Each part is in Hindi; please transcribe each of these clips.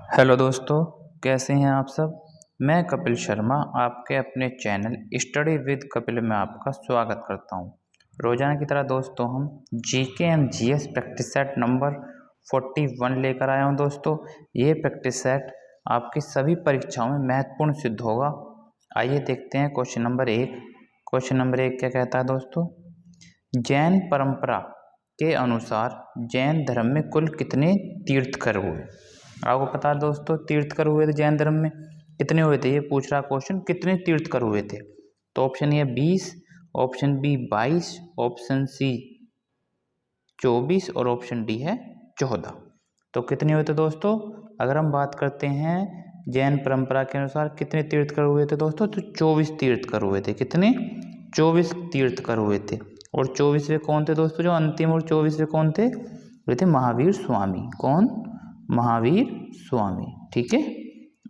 हेलो दोस्तों, कैसे हैं आप सब। मैं कपिल शर्मा आपके अपने चैनल स्टडी विद कपिल में आपका स्वागत करता हूं। रोजाना की तरह दोस्तों हम GK and GS practice set number 41 लेकर आया हूं। दोस्तों ये प्रैक्टिस सेट आपकी सभी परीक्षाओं में महत्वपूर्ण सिद्ध होगा। आइए देखते हैं क्वेश्चन नंबर 1। क्वेश्चन नंबर 1 क्या कहता है दोस्तों, जैन परंपरा के अनुसार जैन धर्म में कुल कितने तीर्थंकर हुए। आपको पता है दोस्तों, तीर्थंकर हुए थे जैन धर्म में, कितने हुए थे ये पूछ रहा क्वेश्चन, कितने तीर्थंकर हुए थे। तो option A 20, option B 22, option C 24 और ऑप्शन डी है 14। तो कितने हुए थे दोस्तों, अगर हम बात करते हैं जैन परंपरा के अनुसार कितने तीर्थंकर हुए थे दोस्तों, तो 24 तीर्थंकर हुए थे। कितने, 24 तीर्थंकर हुए थे। और 24वें कौन थे दोस्तों, जो अंतिम और 24वें कौन थे, वे थे महावीर स्वामी। कौन, महावीर स्वामी। ठीक है,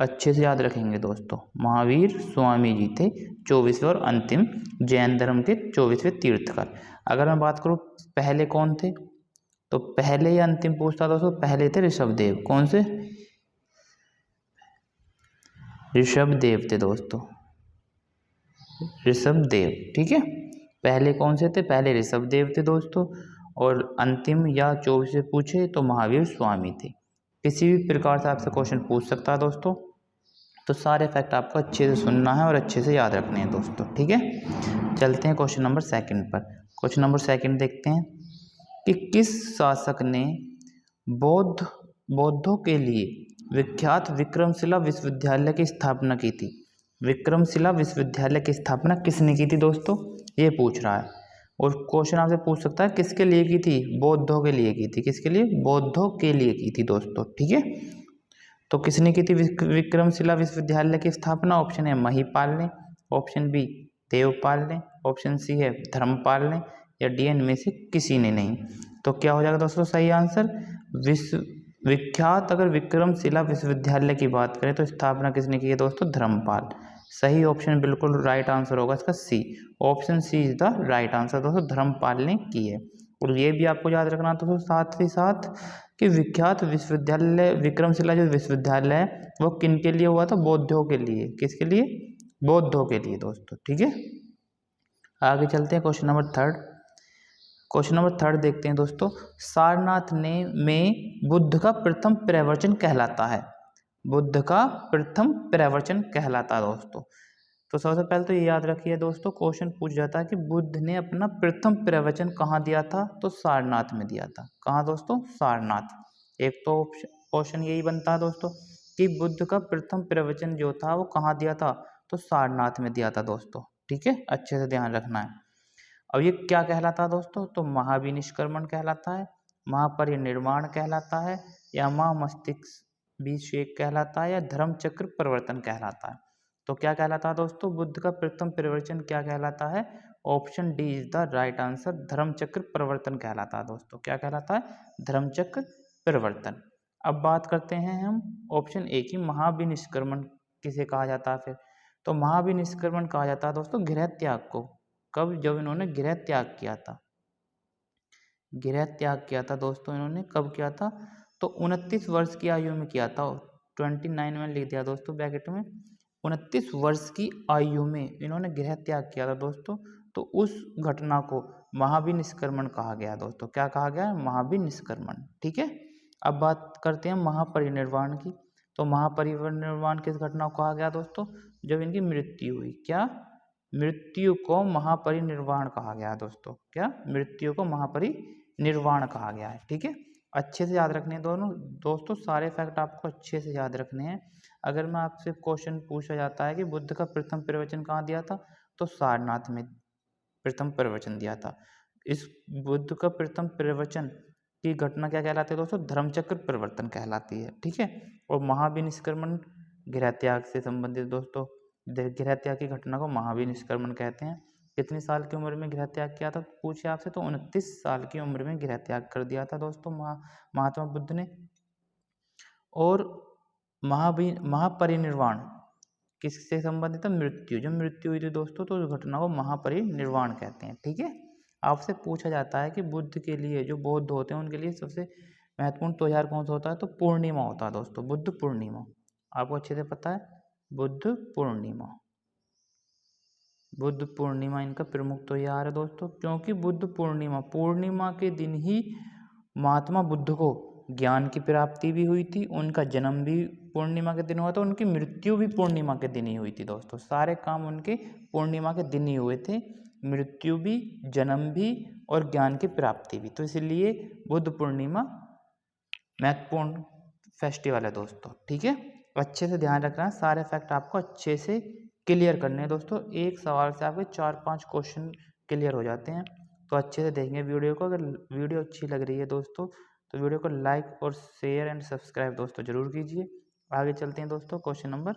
अच्छे से याद रखेंगे दोस्तों, महावीर स्वामी जी थे 24वें और अंतिम जैन धर्म के 24वें तीर्थंकर। अगर मैं बात करूं पहले कौन थे, तो पहले या अंतिम पूछता दोस्तों, पहले थे ऋषभदेव। कौन से, ऋषभदेव थे दोस्तों, ऋषभदेव। ठीक है, पहले कौन से थे, पहले ऋषभदेव थे दोस्तों। और अंतिम या 24वें पूछे तो महावीर स्वामी थे। किसी भी प्रकार से आपसे क्वेश्चन पूछ सकता है दोस्तों, तो सारे फैक्ट आपको अच्छे से सुनना है और अच्छे से याद रखने हैं दोस्तों। ठीक है, चलते हैं क्वेश्चन नंबर 2 पर। क्वेश्चन नंबर 2 देखते हैं कि किस शासक ने बौद्धों के लिए विख्यात विक्रमशिला विश्वविद्यालय की स्थापना की थी। विक्रमशिला विश्वविद्यालय की स्थापना किसने की थी दोस्तों, ये पूछ रहा है। और क्वेश्चन आपसे पूछ सकता है किसके लिए की थी, बौद्धों के लिए की थी। किसके लिए, बौद्धों के लिए की थी दोस्तों। ठीक है, तो किसने की थी विक्रमशिला विश्वविद्यालय की स्थापना। ऑप्शन है महिपाल ने, ऑप्शन बी देवपाल ने, ऑप्शन सी है धर्मपाल ने, या डी इनमें से किसी ने नहीं। तो क्या हो जाएगा दोस्तों सही आंसर, विख्यात अगर विक्रमशिला विश्वविद्यालय की बात करें तो स्थापना किसने की है दोस्तों, धर्मपाल। सही ऑप्शन बिल्कुल राइट आंसर होगा इसका C. Option C is the right answer दोस्तों, धर्मपाल ने की है। और ये भी आपको याद रखना दोस्तों साथ ही साथ कि विख्यात विश्वविद्यालय विक्रमशिला जो विश्वविद्यालय है वो किन के लिए हुआ था, बौद्धों के लिए। किसके लिए, बौद्धों के लिए दोस्तों। ठीक है, आगे चलते हैं क्वेश्चन नंबर 3। क्वेश्चन नंबर 3 देखते हैं दोस्तों, सारनाथ में बुद्ध का प्रथम प्रवचन कहलाता है। बुद्ध का प्रथम प्रवचन कहलाता है दोस्तों। तो सबसे पहले तो ये याद रखिए दोस्तों, क्वेश्चन पूछ जाता है कि बुद्ध ने अपना प्रथम प्रवचन कहाँ दिया था, तो सारनाथ में दिया था। कहाँ दोस्तों, सारनाथ। एक तो क्वेश्चन यही बनता है दोस्तों कि बुद्ध का प्रथम प्रवचन जो था वो कहाँ दिया था, तो सारनाथ में दिया था दोस्तों। ठीक है, अच्छे से ध्यान रखना है। अब ये क्या कहलाता है दोस्तों, तो महाविनिष्क्रमण कहलाता है, महापरिनिर्वाण कहलाता है, या महामस्तकाभिषेक कहलाता है, या धर्म चक्र परिवर्तन कहलाता है। तो क्या कहलाता है दोस्तों, बुद्ध का प्रथम प्रवचन क्या कहलाता है, option D is the right answer, धर्म चक्र परिवर्तन कहलाता है दोस्तों। क्या कहलाता है, धर्म चक्र परिवर्तन। अब बात करते हैं हम ऑप्शन ए की, महाविनिष्क्रमण किसे कहा जाता है फिर, तो महाविनिष्क्रमण कहा जाता है दोस्तों गृह त्याग को। कब, जब इन्होंने गृह त्याग किया था। गृह त्याग किया था दोस्तों इन्होंने कब किया था, तो 29 वर्ष की आयु में किया था। 29 में लिख दिया दोस्तों ब्रैकेट में, 29 वर्ष की आयु में इन्होंने गृह त्याग किया था दोस्तों। तो उस घटना को महाविनिष्क्रमण कहा गया दोस्तों। क्या कहा गया, महाविनिष्क्रमण। ठीक है, अब बात करते हैं महापरिनिर्वाण की। तो महापरिनिर्वाण किस घटना को कहा गया दोस्तों, जब इनकी मृत्यु हुई। क्या, मृत्यु को महापरिनिर्वाण कहा गया है दोस्तों। क्या, मृत्यु को महापरिनिर्वाण कहा गया है। ठीक है, अच्छे से याद रखने हैं दोनों दोस्तों, सारे फैक्ट आपको अच्छे से याद रखने हैं। अगर मैं आपसे क्वेश्चन पूछा जाता है कि बुद्ध का प्रथम प्रवचन कहाँ दिया था, तो सारनाथ में प्रथम प्रवचन दिया था। इस बुद्ध का प्रथम प्रवचन की घटना क्या कहलाती है दोस्तों, धर्मचक्र परिवर्तन कहलाती है। ठीक है, और महाविनिष्क्रमण गृह त्याग से संबंधित दोस्तों, गृह त्याग की घटना को महाविनिष्क्रमण कहते हैं। कितनी साल की उम्र में गृह त्याग किया था पूछे आपसे, तो 29 साल की उम्र में गृह त्याग कर दिया था दोस्तों महात्मा बुद्ध ने। और महापरिनिर्वाण किससे संबंधित है, मृत्यु। जब मृत्यु हुई थी दोस्तों तो उस घटना को महापरिनिर्वाण कहते हैं। ठीक है, आपसे पूछा जाता है कि बुद्ध के लिए, जो बौद्ध होते हैं उनके लिए सबसे महत्वपूर्ण त्योहार कौन सा होता है? तो पूर्णिमा होता है दोस्तों, बुद्ध पूर्णिमा। आपको अच्छे से पता है, बुद्ध पूर्णिमा। बुद्ध पूर्णिमा इनका प्रमुख त्योहार है दोस्तों, क्योंकि बुद्ध पूर्णिमा के दिन ही महात्मा बुद्ध को ज्ञान की प्राप्ति भी हुई थी, उनका जन्म भी पूर्णिमा के दिन हुआ था, उनकी मृत्यु भी पूर्णिमा के दिन ही हुई थी दोस्तों। सारे काम उनके पूर्णिमा के दिन ही हुए थे, मृत्यु भी, जन्म भी और ज्ञान की प्राप्ति भी। तो इसलिए बुद्ध पूर्णिमा महत्वपूर्ण फेस्टिवल है दोस्तों। ठीक है, अच्छे से ध्यान रखना है, सारे फैक्ट आपको अच्छे से क्लियर करने हैं दोस्तों। एक सवाल से आपके 4-5 क्वेश्चन क्लियर हो जाते हैं, तो अच्छे से देखेंगे वीडियो को। अगर वीडियो अच्छी लग रही है दोस्तों तो वीडियो को लाइक और शेयर एंड सब्सक्राइब दोस्तों जरूर कीजिए। आगे चलते हैं दोस्तों, क्वेश्चन नंबर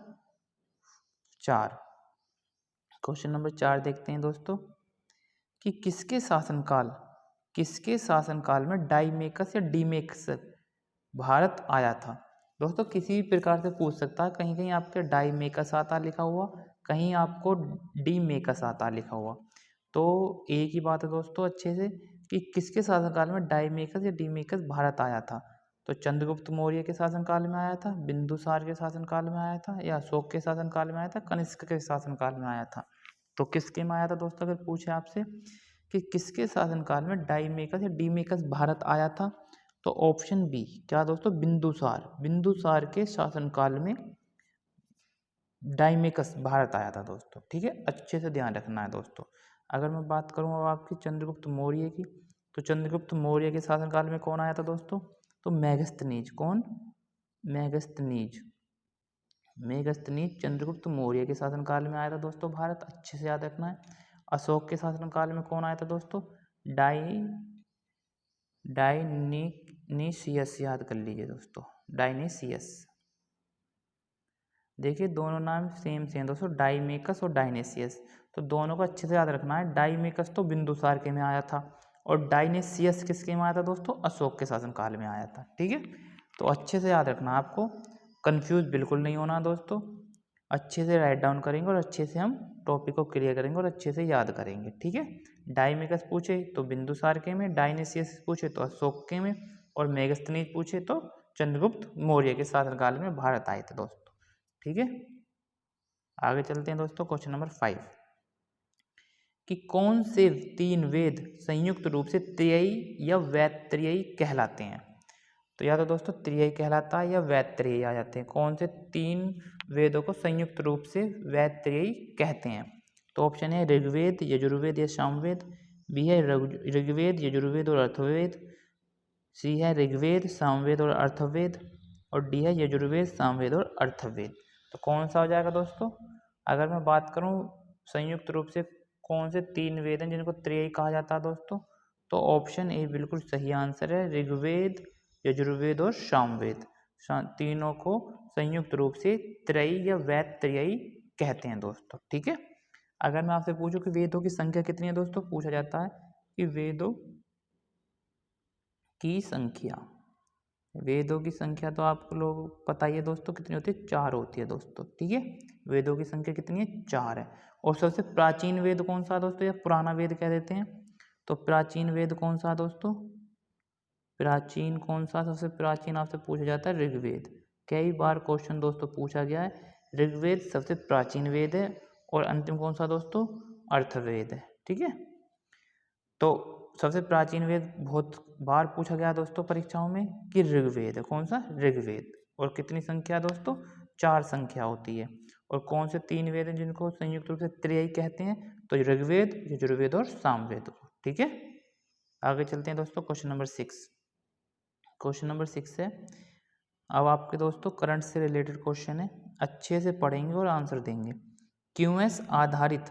4। क्वेश्चन नंबर 4 देखते हैं दोस्तों कि किसके शासनकाल में डाइमेकस या डीमेकस भारत आया था। दोस्तों किसी भी प्रकार से पूछ सकता है, कहीं कहीं आपके डाइमेकस आता लिखा हुआ, कहीं आपको डीमेकस आता लिखा हुआ। तो एक ही बात है दोस्तों अच्छे से कि किसके शासनकाल में डाइमेकस या डीमेकस भारत आया था। तो चंद्रगुप्त मौर्य के शासनकाल में आया था, बिंदुसार के शासनकाल में आया था, या अशोक के शासनकाल में आया था, कनिष्क के शासनकाल में आया था। तो किसके में आया था दोस्तों? अगर पूछे आपसे कि किसके शासनकाल में डाइमेकस या डीमेकस भारत आया था, तो ऑप्शन बी क्या दोस्तों? बिंदुसार के शासनकाल में डाइमेकस भारत आया था दोस्तों। ठीक है, अच्छे से ध्यान रखना है दोस्तों। अगर मैं बात करूं अब आपकी चंद्रगुप्त मौर्य की, तो चंद्रगुप्त मौर्य के शासनकाल में कौन आया था दोस्तों? तो मेगस्थनीज। कौन? मेगस्थनीज चंद्रगुप्त मौर्य के शासनकाल में आया था दोस्तों भारत, अच्छे से याद रखना है। अशोक के शासनकाल में कौन आया था दोस्तों? डायनीसियस, याद कर लीजिए दोस्तों, डायनीसियस। देखिए दोनों नाम सेम दोस्तों, डाइमेकस और डायनीसियस। तो दोनों को अच्छे से याद रखना है। डाइमेकस तो बिंदुसार के में आया था और डायनीसियस किसके में आया था दोस्तों? अशोक के शासनकाल में आया था। ठीक है, तो अच्छे से याद रखना, आपको कंफ्यूज बिल्कुल नहीं होना दोस्तों। अच्छे से राइट डाउन करेंगे और अच्छे से हम टॉपिक को क्लियर करेंगे और अच्छे से याद करेंगे। ठीक है, डाइमेकस पूछे तो बिंदुसार के में, डायनीसियस पूछे तो अशोक के में, और मेगस्थनीज पूछे तो चंद्रगुप्त मौर्य के शासनकाल में भारत आए थे दोस्तों। ठीक है, आगे चलते हैं दोस्तों, क्वेश्चन नंबर 5 कि कौन से 3 वेद संयुक्त रूप से त्रियी या वैत्रेयी कहलाते हैं। तो या तो दोस्तों त्रियी कहलाता है या वैत्रेयी आ जाते हैं। कौन से 3 वेदों को संयुक्त रूप से वैत्रेयी कहते हैं? तो ऑप्शन है ऋग्वेद, यजुर्वेद या सामवेद, बी है ऋग्वेद, यजुर्वेद और अथर्ववेद, सी है ऋग्वेद, सामवेद और अथर्ववेद, और डी है यजुर्वेद, सामवेद और अथर्ववेद। तो कौन सा हो जाएगा दोस्तों? अगर मैं बात करूं संयुक्त रूप से कौन से 3 वेद हैं जिनको त्रियी कहा जाता है दोस्तों, तो ऑप्शन ए बिल्कुल सही आंसर है, ऋग्वेद, यजुर्वेद और सामवेद। तीनों को संयुक्त रूप से त्रयी या वैत्रेयी कहते हैं दोस्तों। ठीक है, अगर मैं आपसे पूछूं कि वेदों की संख्या कितनी है दोस्तों, पूछा जाता है कि वेदों की संख्या तो आपको लोग पता ही है दोस्तों कितनी होती है, 4 होती है दोस्तों। ठीक है, वेदों की संख्या कितनी है? 4 है। और सबसे प्राचीन वेद कौन सा दोस्तों, या पुराना वेद कह देते हैं, तो प्राचीन वेद कौन सा दोस्तों? प्राचीन कौन सा? सबसे प्राचीन आपसे पूछा जाता है ऋग्वेद। कई बार क्वेश्चन दोस्तों पूछा गया है, ऋग्वेद सबसे प्राचीन वेद है। और अंतिम कौन सा दोस्तों? अथर्ववेद है। ठीक है, तो सबसे प्राचीन वेद बहुत बार पूछा गया दोस्तों परीक्षाओं में कि ऋग्वेद है। कौन सा? ऋग्वेद। और कितनी संख्या दोस्तों? 4 संख्या होती है। और कौन से 3 वेद हैं जिनको संयुक्त रूप से त्रियी कहते हैं? तो ऋग्वेद, यजुर्वेद और सामवेद। ठीक है, आगे चलते हैं दोस्तों, क्वेश्चन नंबर 6। क्वेश्चन नंबर 6 है, अब आपके दोस्तों करंट से रिलेटेड क्वेश्चन है, अच्छे से पढ़ेंगे और आंसर देंगे। क्यूएस आधारित,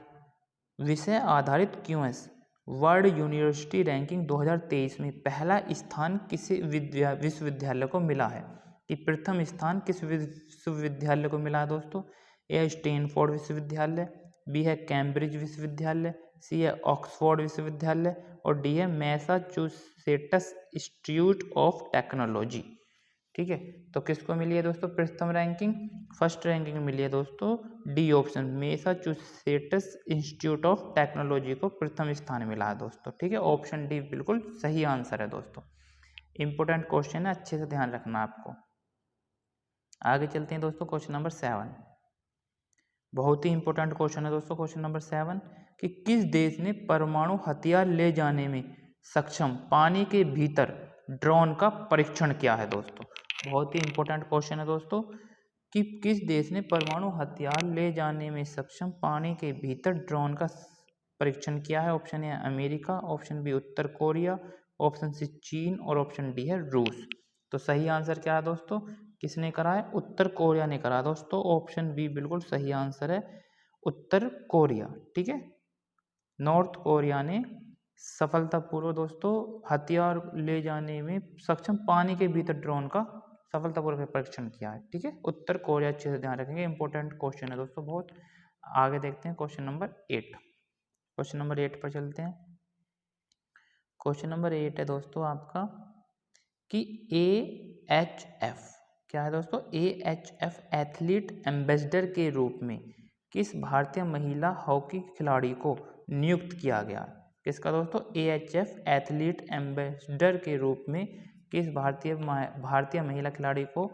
विषय आधारित क्यूएस वर्ल्ड यूनिवर्सिटी रैंकिंग 2023 में पहला स्थान किस विश्वविद्यालय को मिला है? कि प्रथम स्थान किस विश्वविद्यालय को मिला है दोस्तों? ए स्टैनफोर्ड विश्वविद्यालय, बी है कैम्ब्रिज विश्वविद्यालय, सी है ऑक्सफोर्ड विश्वविद्यालय, और डी है मैसाचुसेट्स इंस्टीट्यूट ऑफ टेक्नोलॉजी। ठीक है, तो किसको मिली है दोस्तों प्रथम रैंकिंग? फर्स्ट रैंकिंग मिली है दोस्तों D option, Massachusetts institute of technology को प्रथम स्थान मिला है दोस्तों। ठीक है, ऑप्शन डी बिल्कुल सही आंसर है दोस्तों। इंपॉर्टेंट क्वेश्चन है, अच्छे से ध्यान रखना आपको। आगे चलते हैं दोस्तों, क्वेश्चन नंबर 7। बहुत ही इंपॉर्टेंट क्वेश्चन है दोस्तों क्वेश्चन नंबर 7 कि किस देश ने परमाणु हथियार ले जाने में सक्षम पानी के भीतर ड्रोन का परीक्षण किया है दोस्तों। बहुत ही इंपॉर्टेंट क्वेश्चन है दोस्तों कि किस देश ने परमाणु हथियार ले जाने में सक्षम पानी के भीतर ड्रोन का परीक्षण किया है। Option A America, option B उत्तर कोरिया, ऑप्शन सी चीन और ऑप्शन डी है रूस। तो सही आंसर क्या है दोस्तों, किसने करा है, उत्तर कोरिया ने करा दोस्तों। ऑप्शन बी बिल्कुल सही आंसर है, उत्तर कोरिया। ठीक है, नॉर्थ कोरिया ने सफलतापूर्वक दोस्तों हथियार ले जाने में सक्षम पानी के भीतर ड्रोन का सफलतापूर्वक परीक्षण किया है। ठीक है, उत्तर कोरिया, अच्छे से ध्यान रखेंगे, इंपॉर्टेंट क्वेश्चन है दोस्तों बहुत। आगे देखते हैं क्वेश्चन नंबर 8। क्वेश्चन नंबर 8 पर चलते हैं। क्वेश्चन नंबर 8 है दोस्तों आपका कि AHF क्या है दोस्तों, AHF एथलीट एम्बेसडर के रूप में किस भारतीय महिला हॉकी खिलाड़ी को नियुक्त किया गया। किसका दोस्तों, AHF एथलीट एम्बेसडर के रूप में किस भारतीय महिला खिलाड़ी को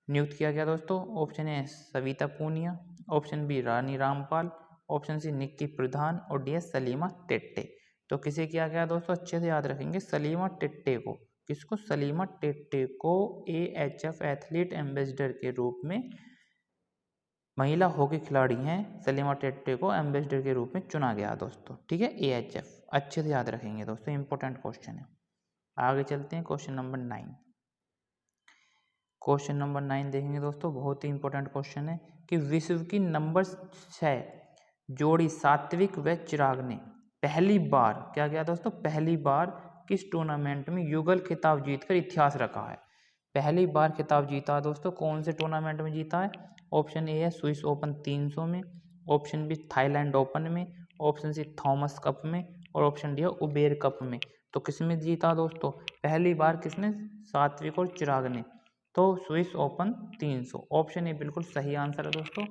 नियुक्त किया गया दोस्तों। Option A Savita Punia, option B Rani Rampal, option C Nikki Pradhan और डी सलीमा टेट्टे। तो किसे किया गया दोस्तों, अच्छे से याद रखेंगे, सलीमा टेट्टे को। किसको, सलीमा टेट्टे को AHF एथलीट एम्बेसडर के रूप में, महिला हॉकी खिलाड़ी हैं, सलीमा टेट्टे को एम्बेसडर के रूप में चुना गया दोस्तों। ठीक है, AHF अच्छे से याद रखेंगे दोस्तों, इंपॉर्टेंट क्वेश्चन है। आगे चलते हैं क्वेश्चन नंबर 9। क्वेश्चन नंबर 9 देखेंगे दोस्तों, बहुत ही इंपॉर्टेंट क्वेश्चन है कि विश्व की नंबर 6 जोड़ी सात्विक व चिराग ने पहली बार क्या किया दोस्तों, पहली बार किस टूर्नामेंट में युगल खिताब जीतकर इतिहास रखा है। पहली बार खिताब जीता दोस्तों, कौन से टूर्नामेंट में जीता है। ऑप्शन ए है स्विस ओपन 300 में, ऑप्शन बी थाईलैंड ओपन में, ऑप्शन सी थॉमस कप में और ऑप्शन डी है उबेर कप में। तो किसमें जीता दोस्तों, पहली बार किसने, सात्विक और चिराग ने। तो स्विस ओपन 300, ऑप्शन ए बिल्कुल सही आंसर है दोस्तों।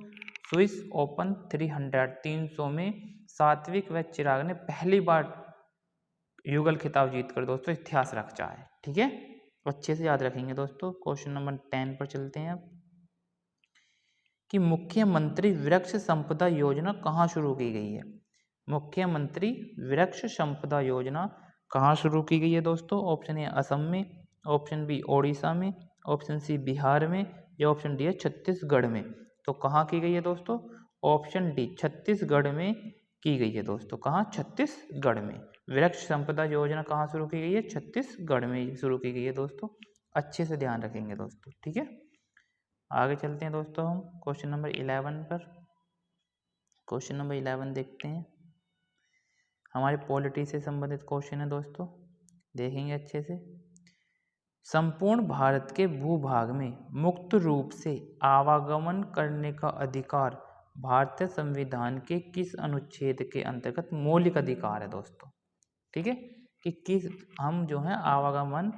स्विस ओपन 300 में सात्विक व चिराग ने पहली बार युगल खिताब जीतकर दोस्तों इतिहास रचा है। ठीक है, अच्छे से याद रखेंगे दोस्तों। क्वेश्चन नंबर 10 पर चलते हैं अब कि मुख्यमंत्री वृक्ष संपदा योजना कहाँ शुरू की गई है। मुख्यमंत्री वृक्ष संपदा योजना कहाँ शुरू की गई है दोस्तों। ऑप्शन ए असम में, ऑप्शन बी ओडिशा में, ऑप्शन सी बिहार में या ऑप्शन डी है छत्तीसगढ़ में। तो कहाँ की गई है दोस्तों, ऑप्शन डी छत्तीसगढ़ में की गई है दोस्तों। कहाँ, छत्तीसगढ़ में। वृक्ष संपदा योजना कहाँ शुरू की गई है, छत्तीसगढ़ में शुरू की गई है दोस्तों। अच्छे से ध्यान रखेंगे दोस्तों। ठीक है, आगे चलते हैं दोस्तों हम क्वेश्चन नंबर 11 पर। क्वेश्चन नंबर 11 देखते हैं, हमारे पॉलिटी से संबंधित क्वेश्चन है दोस्तों, देखेंगे अच्छे से। संपूर्ण भारत के भूभाग में मुक्त रूप से आवागमन करने का अधिकार भारतीय संविधान के किस अनुच्छेद के अंतर्गत मौलिक अधिकार है दोस्तों। ठीक है, कि किस हम जो है आवागमन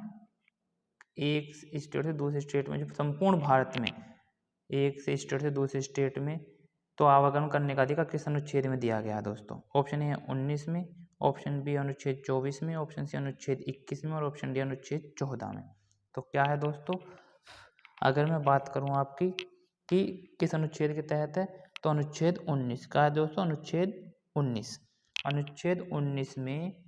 एक स्टेट से दूसरे स्टेट में, जो संपूर्ण भारत में एक से स्टेट से दूसरे स्टेट में तो आवागमन करने का अधिकार किस अनुच्छेद में दिया गया है दोस्तों। ऑप्शन ए 19 में, ऑप्शन बी अनुच्छेद 24 में, ऑप्शन सी अनुच्छेद 21 में और ऑप्शन डी अनुच्छेद 14 में। तो क्या है दोस्तों, अगर मैं बात करूं आपकी कि किस अनुच्छेद के तहत है, तो अनुच्छेद 19 का है दोस्तों, अनुच्छेद 19। अनुच्छेद 19 में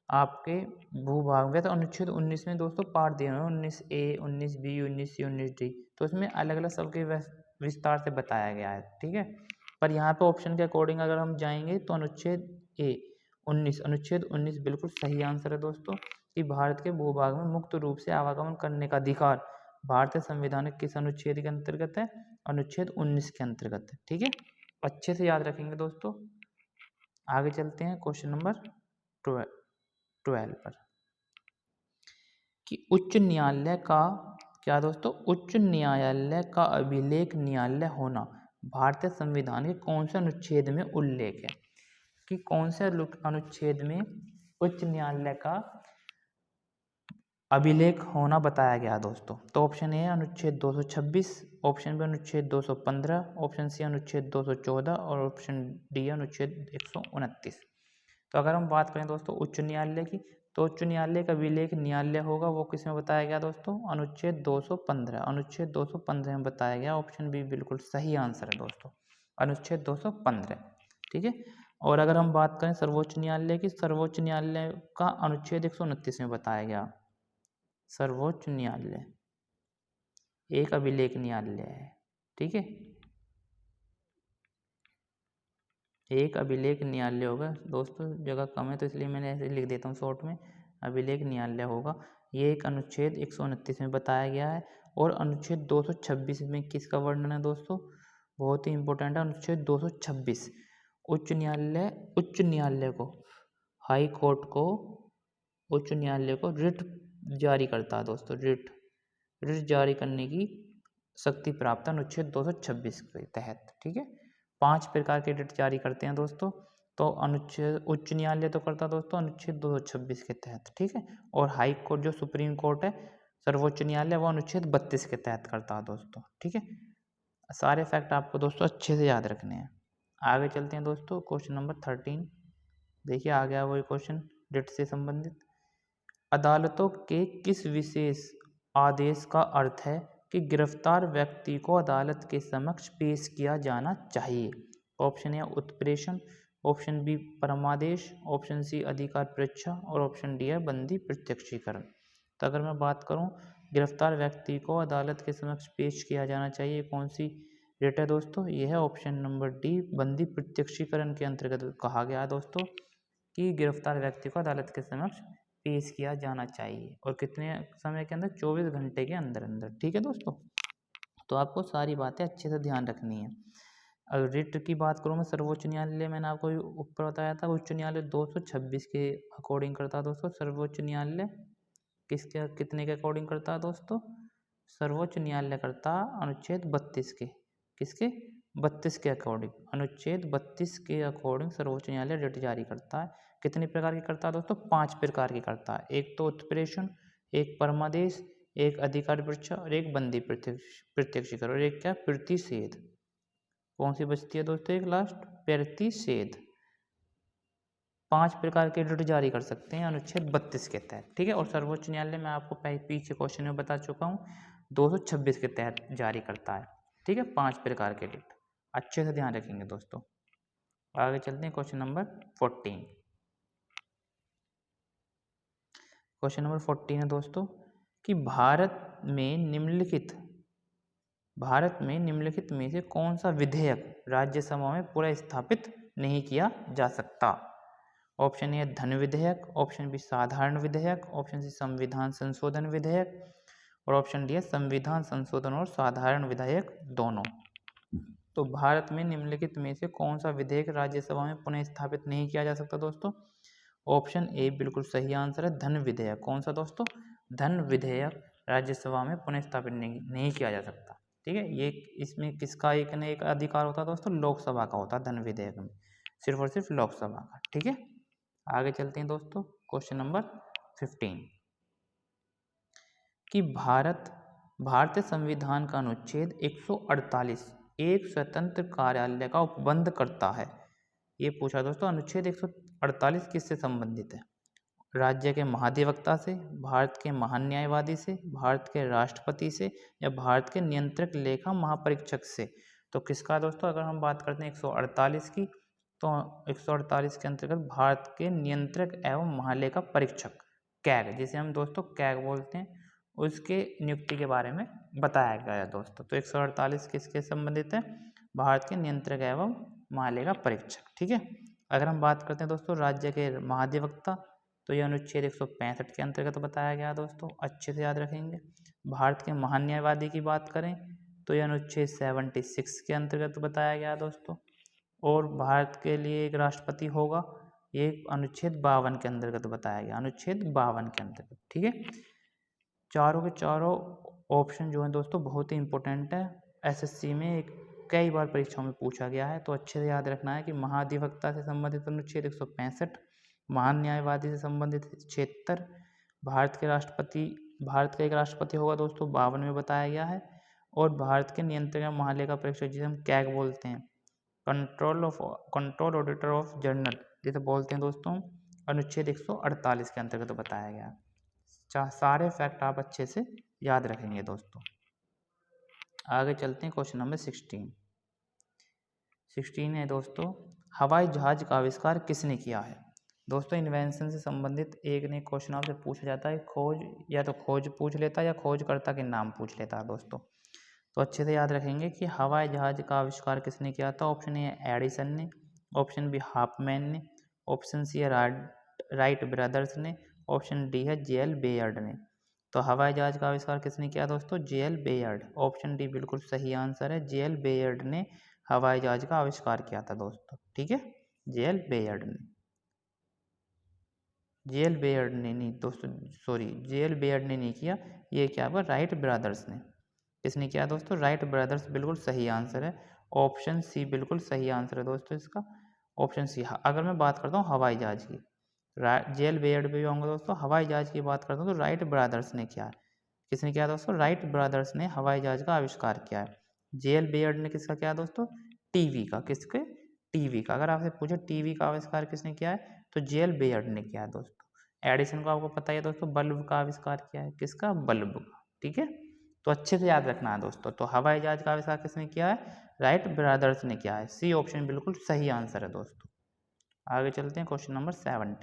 आपके भूभाग में, तो अनुच्छेद 19 में दोस्तों पार्ट दिए हुए हैं 19A, 19B, 19C, 19D। तो इसमें अलग अलग सबके विस्तार से बताया गया है। ठीक है, पर यहाँ पे ऑप्शन के अकॉर्डिंग अगर हम जाएंगे तो अनुच्छेद ए 19, अनुच्छेद 19 बिल्कुल सही आंसर है दोस्तों कि भारत के भूभाग में मुक्त रूप से आवागमन करने का अधिकार भारतीय संविधान के किस अनुच्छेद के अंतर्गत है, अनुच्छेद 19 के अंतर्गत है। ठीक है, अच्छे से याद रखेंगे दोस्तों। आगे चलते हैं क्वेश्चन नंबर 12 पर कि उच्च न्यायालय का क्या दोस्तों, उच्च न्यायालय का अभिलेख न्यायालय होना भारतीय संविधान के कौन से अनुच्छेद में उल्लेख है, कि कौन से अनुच्छेद में उच्च न्यायालय का अभिलेख होना बताया गया दोस्तों। तो ऑप्शन ए अनुच्छेद 226, ऑप्शन बी अनुच्छेद 215, ऑप्शन सी अनुच्छेद 214 और ऑप्शन डी अनुच्छेद 129। तो अगर हम बात करें दोस्तों उच्च न्यायालय की, तो उच्च न्यायालय का अभिलेख न्यायालय होगा, वो किसमें बताया गया दोस्तों? अनुच्छेद 215। अनुच्छेद 215 में बताया गया। ऑप्शन बी बिल्कुल सही आंसर है दोस्तों, अनुच्छेद 215। ठीक है। और अगर हम बात करें सर्वोच्च न्यायालय की, सर्वोच्च न्यायालय का अनुच्छेद 129 में बताया गया। सर्वोच्च न्यायालय एक अभिलेख न्यायालय है। ठीक है, एक अभिलेख न्यायालय होगा दोस्तों, जगह कम है तो इसलिए मैंने ऐसे लिख देता हूँ शॉर्ट में, अभिलेख न्यायालय होगा। ये एक अनुच्छेद 129 में बताया गया है। और अनुच्छेद 226 में किसका वर्णन है दोस्तों? बहुत ही इंपॉर्टेंट है अनुच्छेद 226। उच्च न्यायालय को, हाई कोर्ट को, उच्च न्यायालय को रिट जारी करता है दोस्तों। रिट जारी करने की शक्ति प्राप्त है अनुच्छेद 226 के तहत। ठीक है, 5 प्रकार के रिट जारी करते हैं दोस्तों। तो अनुच्छेद उच्च न्यायालय तो करता है दोस्तों अनुच्छेद 226 के तहत। ठीक है, और हाई कोर्ट जो सुप्रीम कोर्ट है, सर्वोच्च न्यायालय, वो अनुच्छेद 32 के तहत करता है दोस्तों। ठीक है, सारे फैक्ट आपको दोस्तों अच्छे से याद रखने हैं। आगे चलते हैं दोस्तों, क्वेश्चन नंबर 13। देखिए आ गया वही क्वेश्चन रिट से संबंधित। अदालतों के किस विशेष आदेश का अर्थ है कि गिरफ्तार व्यक्ति को अदालत के समक्ष पेश किया जाना चाहिए? ऑप्शन ए उत्प्रेषण, ऑप्शन बी परमादेश, ऑप्शन सी अधिकार परीक्षा और ऑप्शन डी है बंदी प्रत्यक्षीकरण। तो अगर मैं बात करूं गिरफ्तार व्यक्ति को अदालत के समक्ष पेश किया जाना चाहिए, कौन सी रिट है दोस्तों? यह है ऑप्शन नंबर डी, बंदी प्रत्यक्षीकरण के अंतर्गत कहा गया है दोस्तों कि गिरफ्तार व्यक्ति को अदालत के समक्ष पेश किया जाना चाहिए। और कितने समय के अंदर? 24 घंटे के अंदर अंदर। ठीक है दोस्तों, तो आपको सारी बातें अच्छे से ध्यान रखनी है। अगर रिट की बात करूँ मैं, सर्वोच्च न्यायालय मैंने आपको ऊपर बताया था, उच्च न्यायालय 226 के अकॉर्डिंग करता है दोस्तों। सर्वोच्च न्यायालय किसके कितने के अकॉर्डिंग करता है दोस्तों? सर्वोच्च न्यायालय करता अनुच्छेद 32 के, किसके? 32 के अकॉर्डिंग, अनुच्छेद 32 के अकॉर्डिंग सर्वोच्च न्यायालय रिट जारी करता है। कितने प्रकार की करता है दोस्तों? 5 प्रकार की करता है। एक तो उत्प्रेषण, एक परमादेश, एक अधिकार परीक्षा और एक बंदी प्रत्यक्षीकरण और एक क्या? प्रतिषेध। कौन सी बचती है दोस्तों? एक लास्ट, प्रतिषेध। 5 प्रकार के रिट जारी कर सकते हैं अनुच्छेद 32 के तहत। ठीक है, और सर्वोच्च न्यायालय मैं आपको पीछे क्वेश्चन में बता चुका हूँ 226 के तहत जारी करता है। ठीक है, 5 प्रकार के रिट अच्छे से ध्यान रखेंगे दोस्तों। आगे चलते हैं क्वेश्चन नंबर 14। क्वेश्चन नंबर 14 है दोस्तों कि भारत में निम्नलिखित में से कौन सा विधेयक राज्यसभा में पुनर्स्थापित नहीं किया जा सकता? ऑप्शन ए धन विधेयक, ऑप्शन बी साधारण विधेयक, ऑप्शन सी संविधान संशोधन विधेयक और ऑप्शन डी है संविधान संशोधन और साधारण विधेयक दोनों। तो भारत में निम्नलिखित में से कौन सा विधेयक राज्यसभा में पुनः स्थापित नहीं किया जा सकता दोस्तों? ऑप्शन ए बिल्कुल सही आंसर है, धन विधेयक। कौन सा दोस्तों? धन विधेयक राज्यसभा में पुनः स्थापित नहीं किया जा सकता। ठीक है, ये इसमें किसका एक न एक अधिकार होता है दोस्तों? लोकसभा का होता है धन विधेयक में, सिर्फ और सिर्फ लोकसभा का। ठीक है, आगे चलते हैं दोस्तों, क्वेश्चन नंबर 15 कि भारतीय संविधान का अनुच्छेद 148 एक स्वतंत्र कार्यालय का उपबंध करता है। ये पूछा दोस्तों, अनुच्छेद 148 किससे संबंधित है? राज्य के महाधिवक्ता से, भारत के महान न्यायवादी से, भारत के राष्ट्रपति से या भारत के नियंत्रक लेखा महापरीक्षक से? तो किसका दोस्तों? अगर हम बात करते हैं 148 की, तो 148 के अंतर्गत भारत के नियंत्रक एवं महालेखा परीक्षक, कैग, जिसे हम दोस्तों कैग बोलते हैं, उसके नियुक्ति के बारे में बताया गया है दोस्तों। तो 148 किसके संबंधित है? भारत के नियंत्रक एवं महालेखा परीक्षक। ठीक है, अगर हम बात करते हैं दोस्तों राज्य के महाधिवक्ता, तो यह अनुच्छेद 165 के अंतर्गत बताया गया दोस्तों, अच्छे से याद रखेंगे। भारत के महान न्यायवादी की बात करें तो यह अनुच्छेद 76 के अंतर्गत बताया गया दोस्तों। और भारत के लिए एक राष्ट्रपति होगा, ये अनुच्छेद 52 के अंतर्गत बताया गया, अनुच्छेद 52 के अंतर्गत। ठीक है, चारों के चारों ऑप्शन जो है दोस्तों बहुत ही इंपॉर्टेंट है, एसएससी में कई बार परीक्षाओं में पूछा गया है। तो अच्छे से याद रखना है कि महाधिवक्ता से संबंधित अनुच्छेद 165, महान न्यायवादी से संबंधित 76, भारत का एक राष्ट्रपति होगा दोस्तों 52 में बताया गया है, और भारत के नियंत्रक महालेखा परीक्षक जिसे हम कैग बोलते हैं, कंट्रोल ऑडिटर ऑफ जर्नल जिसे बोलते हैं दोस्तों, अनुच्छेद 148 के अंतर्गत बताया गया। सारे फैक्ट आप अच्छे से याद रखेंगे दोस्तों। आगे चलते हैं क्वेश्चन नंबर 16 है दोस्तों, हवाई जहाज का आविष्कार किसने किया है। दोस्तों इन्वेंशन से संबंधित एक ने क्वेश्चन आपसे पूछा जाता है, खोज या तो खोज पूछ लेता है या खोजकर्ता के नाम पूछ लेता है दोस्तों। तो अच्छे से याद रखेंगे कि हवाई जहाज का आविष्कार किसने किया था। ऑप्शन ए एडिसन ने, ऑप्शन बी हाफमैन ने, ऑप्शन सी है राइट ब्रदर्स ने, ऑप्शन डी है जे.एल. बेयर्ड ने। तो हवाई जहाज का आविष्कार किसने किया दोस्तों, जे.एल. बेयर्ड। ऑप्शन डी बिल्कुल सही आंसर है, जे.एल. बेयर्ड ने हवाई जहाज का आविष्कार किया था दोस्तों। ठीक है, जे.एल. बेयर्ड ने, जे.एल. बेयर्ड ने नहीं दोस्तों, सॉरी जे.एल. बेयर्ड ने नहीं किया, ये क्या हुआ, राइट ब्रदर्स ने। किसने किया दोस्तों, राइट ब्रदर्स बिल्कुल सही आंसर है। ऑप्शन सी बिल्कुल सही आंसर है दोस्तों इसका, ऑप्शन सी। अगर मैं बात करता हूँ हवाई जहाज की, जे.एल. बेयर्ड भी होंगे दोस्तों। हवाई जहाज की बात करता हूँ तो राइट ब्रदर्स ने किया है। किसने किया दोस्तों, राइट ब्रदर्स ने हवाई जहाज का आविष्कार किया है। जे.एल. बेयर्ड ने किसका किया दोस्तों, टीवी का। किसके, टीवी का। अगर आपसे पूछे टीवी का आविष्कार किसने किया है तो जे.एल. बेयर्ड ने किया है दोस्तों। एडिसन को आपको पता है दोस्तों, बल्ब का आविष्कार किया है। किसका, बल्ब का। ठीक है, तो अच्छे से याद रखना है दोस्तों। तो हवाई जहाज का आविष्कार किसने किया है, राइट ब्रदर्स ने किया है। सी ऑप्शन बिल्कुल सही आंसर है दोस्तों। आगे चलते हैं क्वेश्चन नंबर 17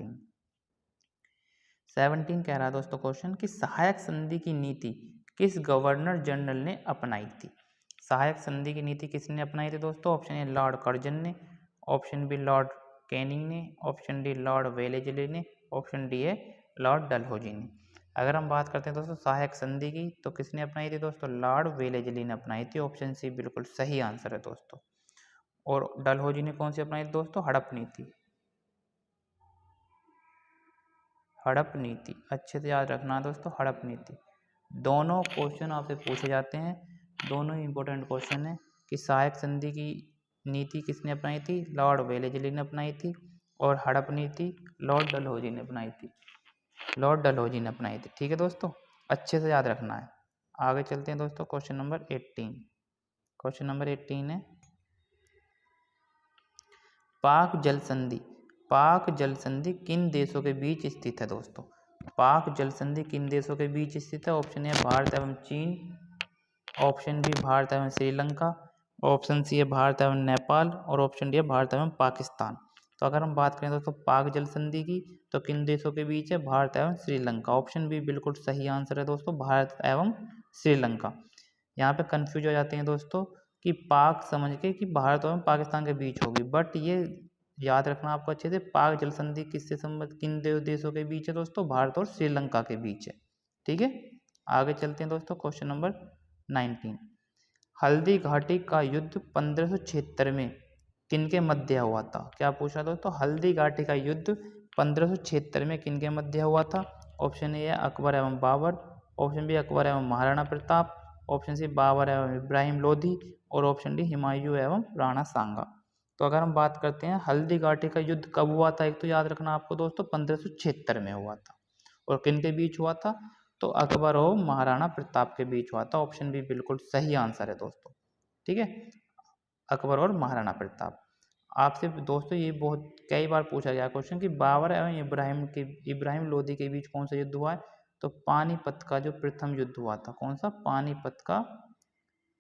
कह रहा है दोस्तों क्वेश्चन कि सहायक संधि की नीति किस गवर्नर जनरल ने अपनाई थी। सहायक संधि की नीति किसने अपनाई थी दोस्तों। ऑप्शन ए लॉर्ड कर्जन ने, ऑप्शन बी लॉर्ड कैनिंग ने, ऑप्शन डी लॉर्ड वेलेस्ली ने, ऑप्शन डी है लॉर्ड डलहौजी ने। अगर हम बात करते हैं दोस्तों सहायक संधि की, तो किसने अपनाई थी दोस्तों, लॉर्ड वेलेस्ली ने अपनाई थी। ऑप्शन सी बिल्कुल सही आंसर है दोस्तों। और डलहौजी ने कौन सी अपनाई थी दोस्तों, हड़प नीति। हड़प नीति अच्छे से याद रखना दोस्तों, हड़प नीति। दोनों क्वेश्चन आपसे पूछे जाते हैं, दोनों ही इंपॉर्टेंट क्वेश्चन है कि सहायक संधि की नीति किसने अपनाई थी, लॉर्ड वेलेस्ली ने अपनाई थी। और हड़प नीति लॉर्ड डलहौजी ने अपनाई थी, लॉर्ड डलहौजी ने अपनाई थी। ठीक है दोस्तों, अच्छे से याद रखना है। आगे चलते हैं दोस्तों क्वेश्चन नंबर 18। क्वेश्चन नंबर 18 है, पाक जल संधि, पाक जल संधि किन देशों के बीच स्थित है दोस्तों। पाक जल संधि किन देशों के बीच स्थित है। ऑप्शन ए भारत एवं चीन, ऑप्शन बी भारत एवं श्रीलंका, ऑप्शन सी है भारत एवं नेपाल, और ऑप्शन डी है भारत एवं पाकिस्तान। तो अगर हम बात करें दोस्तों पाक जल संधि की, तो किन देशों के बीच है, भारत एवं श्रीलंका। ऑप्शन बी बिल्कुल सही आंसर है दोस्तों, भारत एवं श्रीलंका। यहाँ पे कंफ्यूज हो जाते हैं दोस्तों कि पाक समझ के कि भारत एवं पाकिस्तान के बीच होगी, बट ये याद रखना आपको अच्छे से, पाक जल संधि किससे संबंधित, किन देशों के बीच है दोस्तों, भारत और श्रीलंका के बीच है। ठीक है, आगे चलते हैं दोस्तों क्वेश्चन नंबर 19। हल्दी घाटी का युद्ध 1576 में किनके मध्य हुआ था। क्या पूछा दोस्तों, हल्दी घाटी का युद्ध 1576 में किनके मध्य हुआ था। ऑप्शन ए है अकबर एवं बाबर, ऑप्शन बी अकबर एवं महाराणा प्रताप, ऑप्शन सी बाबर एवं इब्राहिम लोधी, और ऑप्शन डी हुमायूं एवं राणा सांगा। तो अगर हम बात करते हैं हल्दी घाटी का युद्ध कब हुआ था, एक तो याद रखना आपको दोस्तों 1576 में हुआ था। और किन के बीच हुआ था, तो अकबर और महाराणा प्रताप के बीच हुआ था। ऑप्शन बी बिल्कुल सही आंसर है दोस्तों। ठीक है, अकबर और महाराणा प्रताप। आपसे दोस्तों ये बहुत कई बार पूछा गया क्वेश्चन कि बाबर एवं इब्राहिम लोधी के बीच कौन सा युद्ध हुआ है। तो पानीपत का जो प्रथम युद्ध हुआ था, कौन सा,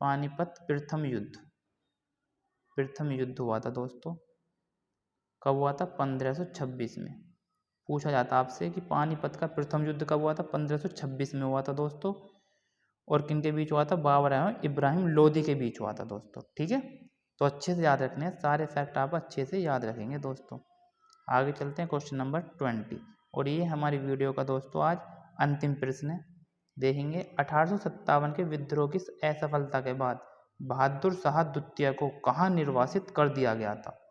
पानीपत प्रथम युद्ध हुआ था दोस्तों। कब हुआ था, 1526 में। पूछा जाता आपसे कि पानीपत का प्रथम युद्ध कब हुआ था, 1526 में हुआ था दोस्तों। और किन के बीच हुआ था, बाबर एवं इब्राहिम लोधी के बीच हुआ था दोस्तों। ठीक है, तो अच्छे से याद रखने हैं, सारे फैक्ट आप अच्छे से याद रखेंगे दोस्तों। आगे चलते हैं क्वेश्चन नंबर 20। और ये हमारी वीडियो का दोस्तों आज अंतिम प्रश्न है। देखेंगे 1857 के विद्रोह की असफलता के बाद बहादुर शाह द्वितीय को कहाँ निर्वासित कर दिया गया था।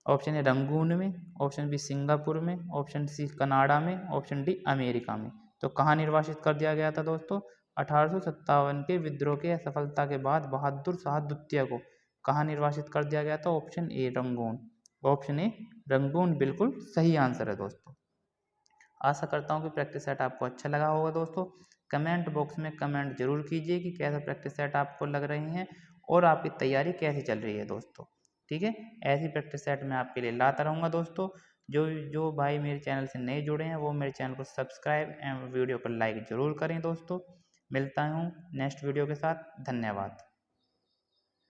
ऑप्शन ए रंगून में, ऑप्शन बी सिंगापुर में, ऑप्शन सी कनाडा में, ऑप्शन डी अमेरिका में। तो कहाँ निर्वासित कर दिया गया था दोस्तों, 1857 के विद्रोह के असफलता के बाद बहादुर शाह द्वितीय को कहाँ निर्वासित कर दिया गया था। Option A Rangoon, option A Rangoon बिल्कुल सही आंसर है दोस्तों। आशा करता हूँ कि प्रैक्टिस सेट आपको अच्छा लगा होगा दोस्तों। कमेंट बॉक्स में कमेंट जरूर कीजिए कि कैसा प्रैक्टिस सेट आपको लग रही हैं और आपकी तैयारी कैसी चल रही है दोस्तों। ठीक है, ऐसी प्रैक्टिस सेट मैं आपके लिए लाता रहूँगा दोस्तों। जो जो भाई मेरे चैनल से नए जुड़े हैं वो मेरे चैनल को सब्सक्राइब एवं वीडियो को लाइक ज़रूर करें दोस्तों। मिलता हूँ नेक्स्ट वीडियो के साथ। धन्यवाद।